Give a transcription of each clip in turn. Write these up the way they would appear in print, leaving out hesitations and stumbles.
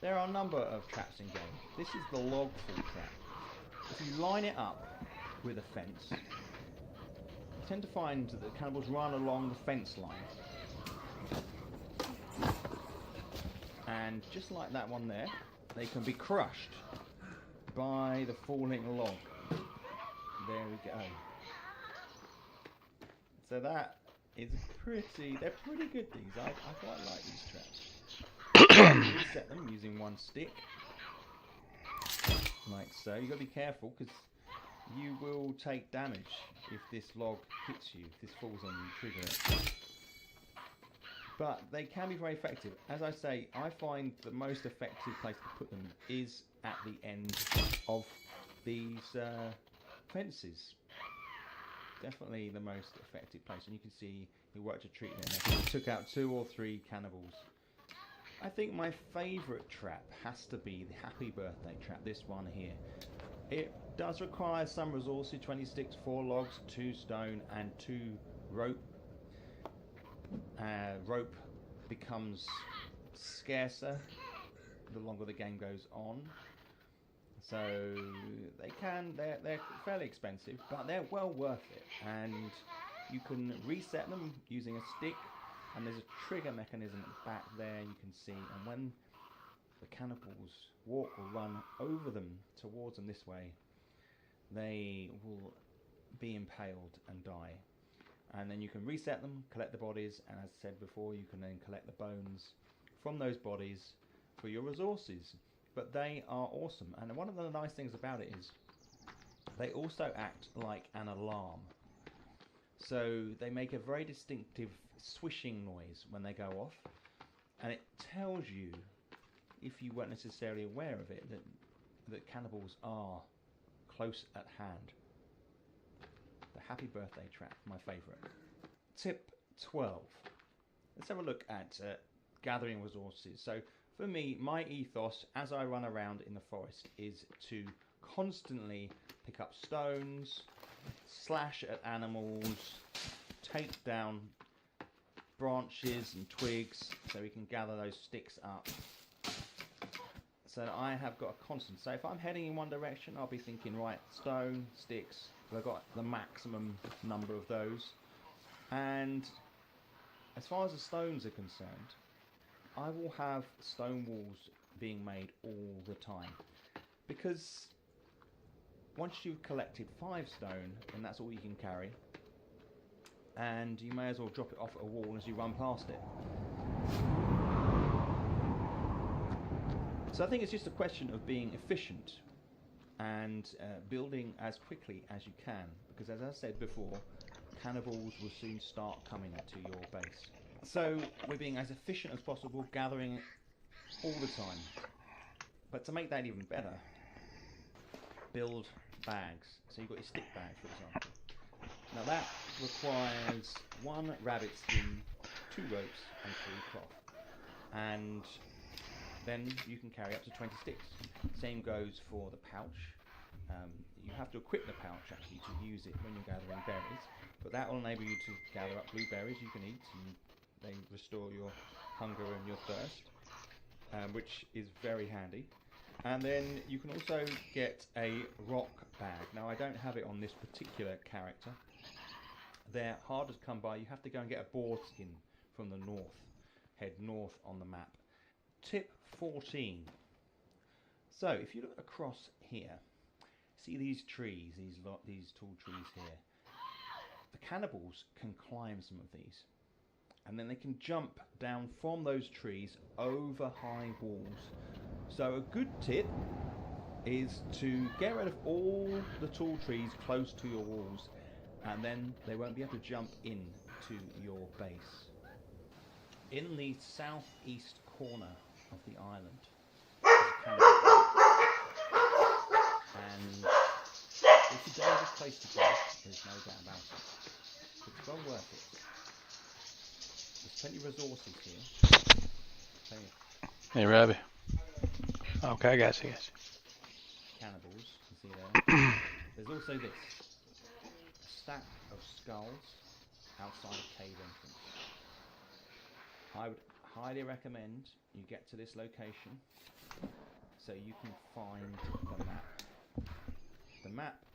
There are a number of traps in game. This is the log fall trap. If you line it up with a fence, you tend to find that the cannibals run along the fence line. And just like that one there, they can be crushed by the falling log. There we go. So that is they're pretty good, these. I quite like these traps. Reset them using one stick, like so. You've got to be careful because you will take damage if this log hits you, if this falls on you, trigger it. But they can be very effective. As I say, I find the most effective place to put them is at the end of these fences. Definitely the most effective place, and you can see he worked a treat there. He took out 2 or 3 cannibals. I think my favourite trap has to be the Happy Birthday trap, this one here. It does require some resources, 20 sticks, 4 logs, 2 stone and 2 rope. Rope becomes scarcer the longer the game goes on. So they're fairly expensive, but they're well worth it. And you can reset them using a stick. And there's a trigger mechanism back there you can see, and when the cannibals walk or run over them towards them this way, they will be impaled and die. And then you can reset them, collect the bodies, and as I said before, you can then collect the bones from those bodies for your resources. But they are awesome, and one of the nice things about it is they also act like an alarm. So they make a very distinctive swishing noise when they go off, and it tells you, if you weren't necessarily aware of it, that cannibals are close at hand. The Happy Birthday trap, my favourite. Tip 12. Let's have a look at gathering resources. So for me, my ethos as I run around in the forest is to constantly pick up stones, slash at animals, take down branches and twigs so we can gather those sticks up. So I have got a constant. So if I'm heading in one direction, I'll be thinking, right, stone, sticks. I've got the maximum number of those. And as far as the stones are concerned, I will have stone walls being made all the time. Because once you've collected 5 stone, then that's all you can carry. And you may as well drop it off at a wall as you run past it. So I think it's just a question of being efficient and building as quickly as you can, because as I said before, cannibals will soon start coming to your base. So we're being as efficient as possible, gathering all the time. But to make that even better, build bags. So you've got your stick bag, for example. Now that requires 1 rabbit skin, 2 ropes and 3 cloth. And then you can carry up to 20 sticks. Same goes for the pouch. You have to equip the pouch actually to use it when you're gathering berries, but that will enable you to gather up blueberries you can eat, and they restore your hunger and your thirst, which is very handy. And then you can also get a rock bag. Now I don't have it on this particular character. They're hard to come by. You have to go and get a boar skin from the north. Head north on the map. Tip 14. So if you look across here, see these trees, these tall trees here. The cannibals can climb some of these, and then they can jump down from those trees over high walls. So a good tip is to get rid of all the tall trees close to your walls, and then they won't be able to jump in to your base. In the southeast corner of the island is a cannibal camp. And it's a dangerous place to go, there's no doubt about it. But it's well worth it. There's plenty of resources here. Hey, Robbie. Okay, I got you. Cannibals, you see there. There's also this. A stack of skulls outside a cave entrance. I would highly recommend you get to this location so you can find the map. The map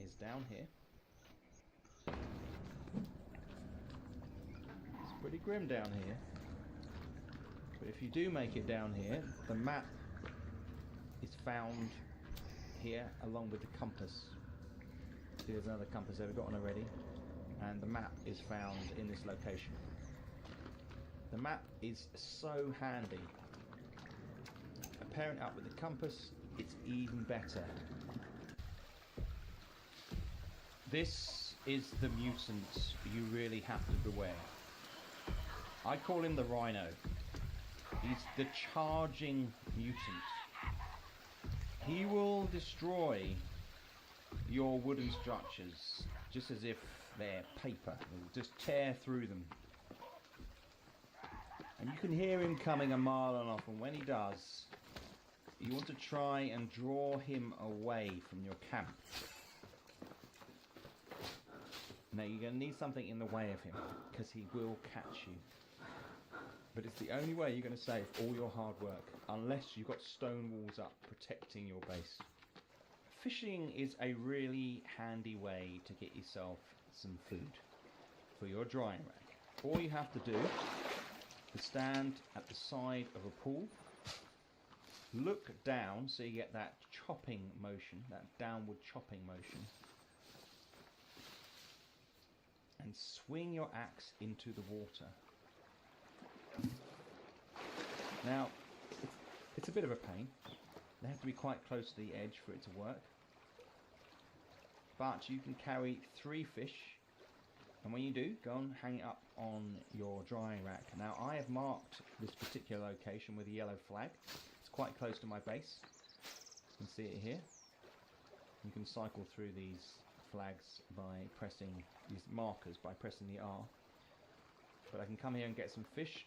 is down here. It's pretty grim down here. But if you do make it down here, the map is found here along with the compass. See, there's another compass there, we've got one already. And the map is found in this location. The map is so handy. Pairing it up with the compass, it's even better. This is the mutant you really have to beware. I call him the Rhino. He's the charging mutant. He will destroy your wooden structures just as if they're paper. He'll just tear through them. And you can hear him coming a mile and off, and when he does, you want to try and draw him away from your camp. Now you're going to need something in the way of him, because he will catch you. But it's the only way you're going to save all your hard work, unless you've got stone walls up protecting your base. Fishing is a really handy way to get yourself some food for your drying rack. All you have to do is stand at the side of a pool, look down so you get that chopping motion, that downward chopping motion, and swing your axe into the water. Now, it's a bit of a pain. They have to be quite close to the edge for it to work. But you can carry 3 fish, and when you do, go and hang it up on your drying rack. Now, I have marked this particular location with a yellow flag. It's quite close to my base. You can see it here. You can cycle through these flags by pressing these markers, by pressing the R. But I can come here and get some fish.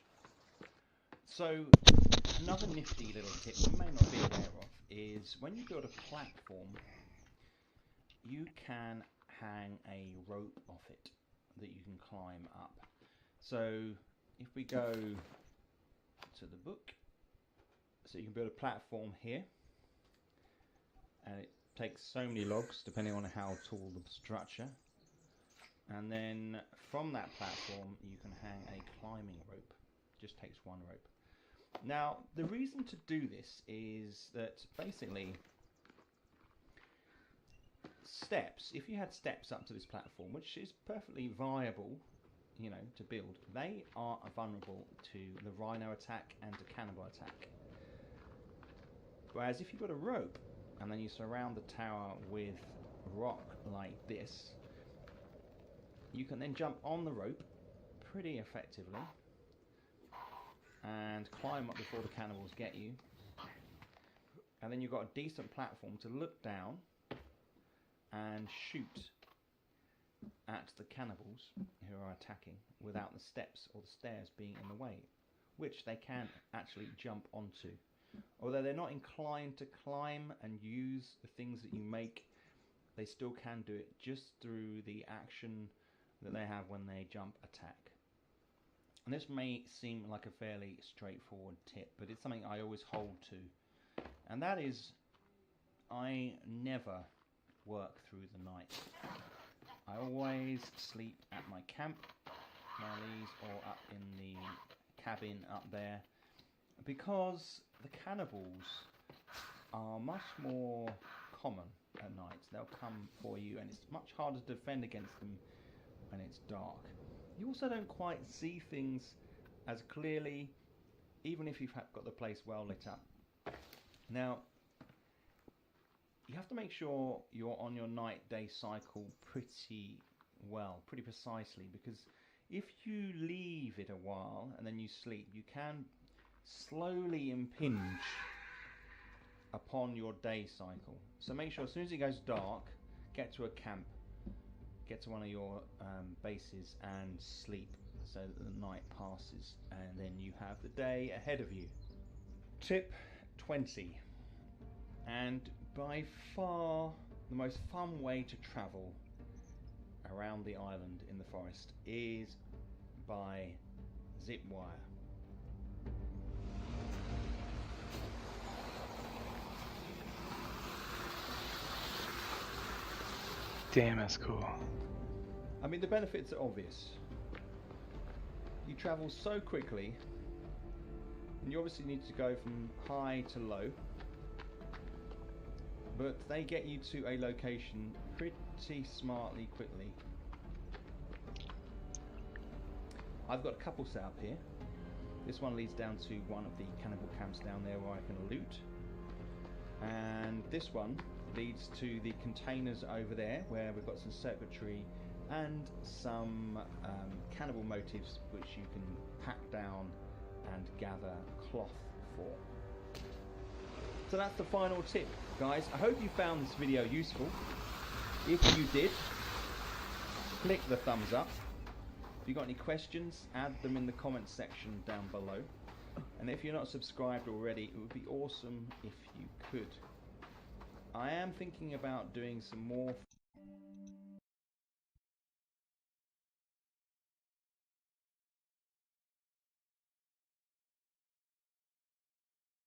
So, another nifty little tip you may not be aware of is when you build a platform, you can hang a rope off it that you can climb up. So if we go to the book, so you can build a platform here, and it takes so many logs depending on how tall the structure, and then from that platform you can hang a climbing rope. Just takes 1 rope. Now the reason to do this is that basically steps, if you had steps up to this platform, which is perfectly viable, you know, to build, they are vulnerable to the Rhino attack and to cannibal attack. Whereas if you've got a rope and then you surround the tower with rock like this, you can then jump on the rope pretty effectively and climb up before the cannibals get you. And then you've got a decent platform to look down and shoot at the cannibals who are attacking without the steps or the stairs being in the way, which they can actually jump onto. Although they're not inclined to climb and use the things that you make, they still can do it just through the action that they have when they jump attack. And this may seem like a fairly straightforward tip, but it's something I always hold to, and that is I never work through the night. I always sleep at my camp, or up in the cabin up there, because the cannibals are much more common at night. They'll come for you, and it's much harder to defend against them when it's dark. You also don't quite see things as clearly, even if you've got the place well lit up. Now, you have to make sure you're on your night-day cycle pretty well, pretty precisely, because if you leave it a while and then you sleep, you can slowly impinge upon your day cycle. So make sure as soon as it goes dark, get to a camp, get to one of your bases and sleep so that the night passes, and then you have the day ahead of you. Tip 20. And by far the most fun way to travel around the island in the forest is by zip wire. Damn, that's cool. I mean, the benefits are obvious. You travel so quickly, and you obviously need to go from high to low, but they get you to a location pretty smartly quickly. I've got a couple set up here. This one leads down to one of the cannibal camps down there where I can loot, and this one leads to the containers over there where we've got some circuitry and some cannibal motifs which you can pack down and gather cloth for. So that's the final tip, guys. I hope you found this video useful. If you did, click the thumbs up. If you got any questions, add them in the comments section down below. And if you're not subscribed already, it would be awesome if you could. I am thinking about doing some more